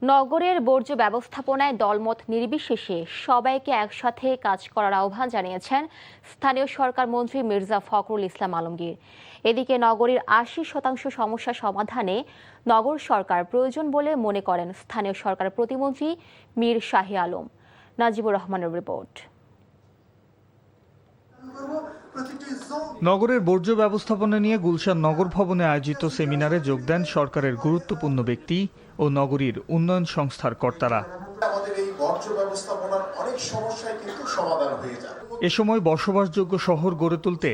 নগরের বর্জ্য ব্যবস্থাপনায় দলমত নির্বিশেষে সবাইকে একসাথে কাজ করার আহ্বান জানিয়েছেন স্থানীয় সরকার মন্ত্রী মির্জা ফখরুল ইসলাম আলমগীর। এদিকে নগরীর ৮০% সমস্যা সমাধানে নগর সরকার প্রয়োজন বলে মনে করেন স্থানীয় সরকার প্রতিমন্ত্রী মীর শাহী আলম। নাজিবুর রহমানের রিপোর্ট। নগরের বর্জ্য ব্যবস্থাপনা নিয়ে গুলশান নগর ভবনে আয়োজিত সেমিনারে যোগ দেন সরকারের গুরুত্বপূর্ণ ব্যক্তি ও নগরীর উন্নয়ন সংস্থার কর্তারা। এ সময় বসবাসযোগ্য শহর গড়ে তুলতে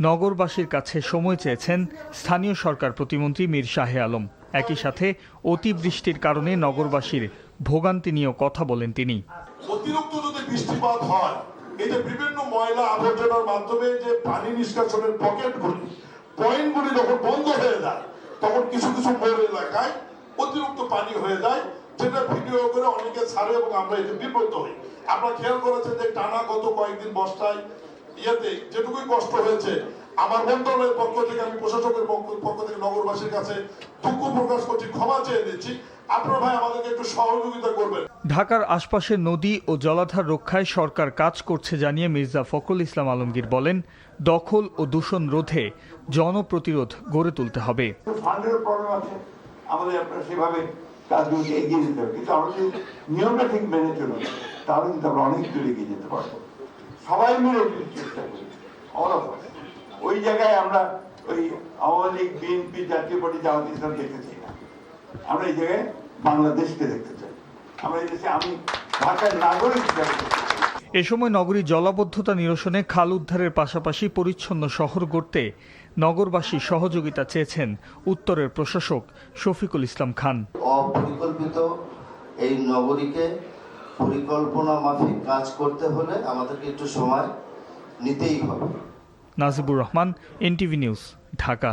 নগরবাসীর কাছে সময় চেয়েছেন স্থানীয় সরকার প্রতিমন্ত্রী মীর শাহী আলম। একই সাথে অতিবৃষ্টির কারণে নগরবাসীর ভোগান্তি নিয়েও কথা বলেন তিনি। অতিরিক্ত যদি বৃষ্টিপাত হয়, এই যে বিভিন্ন ময়লা আবর্জনার মাধ্যমে যে পানি নিষ্কাশনের পয়েন্টগুলি যখন বন্ধ হয়ে যায়, তখন কিছু কিছু মোড় এলাকায় অতিরিক্ত পানি হয়ে যায়, যেটা ভিডিও করে অনেকে ছাড়ে এবং আমরা এতে বিব্রত হই। আমরা খেয়াল করেছেন যে টানা গত কয়েকদিন বর্ষায় যেটুকুই কষ্ট হয়েছে, আমার মন্ত্রণালয়ের পক্ষ থেকে, আমি প্রশাসকের পক্ষ থেকে নগরবাসীর কাছে দুঃখ প্রকাশ করছি, ক্ষমা চেয়ে নিচ্ছি। আপনারা ভাই আমাদেরকে একটু সহযোগিতা করবেন। ঢাকার আশপাশের নদী ও জলাধার রক্ষায় সরকার কাজ করছে জানিয়ে মির্জা ফখরুল ইসলাম আলমগীর বলেন, দখল ও দূষণ রোধে জনপ্রতিরোধ গড়ে তুলতে হবে। ফান্ডের প্রবলেম আছে, আমাদের আপনারা সেভাবে কাজগুলোকে এগিয়ে যেতে হবে, কিন্তু আমরা যদি নিয়মটা ঠিক মেনে চলি তাহলে কিন্তু আমরা অনেক দূর এগিয়ে যেতে পারবো। সবাই মিলে চেষ্টা করি, ওই জায়গায় আমরা ওই আওয়ামী লীগ, বিএনপি, জাতীয় পার্টি, জামাত ইসলাম দেখতে চাই না। আমরা এই জায়গায় বাংলাদেশকে দেখতে চাই। আমরা এই দেশে আমি ঢাকার নাগরিক হিসাবে। এ সময় নগরী জলাবদ্ধতা নিরসনে খাল উদ্ধারের পাশাপাশি পরিচ্ছন্ন শহর গড়তে নগরবাসী সহযোগিতা চেয়েছেন উত্তরের প্রশাসক শফিকুল ইসলাম খান। অপরিকল্পিত এই নগরীকে পরিকল্পনা মাফিক কাজ করতে হলে আমাদেরকে একটু সময় নিতেই হবে। Najibur Rahman, NTV news, Dhaka.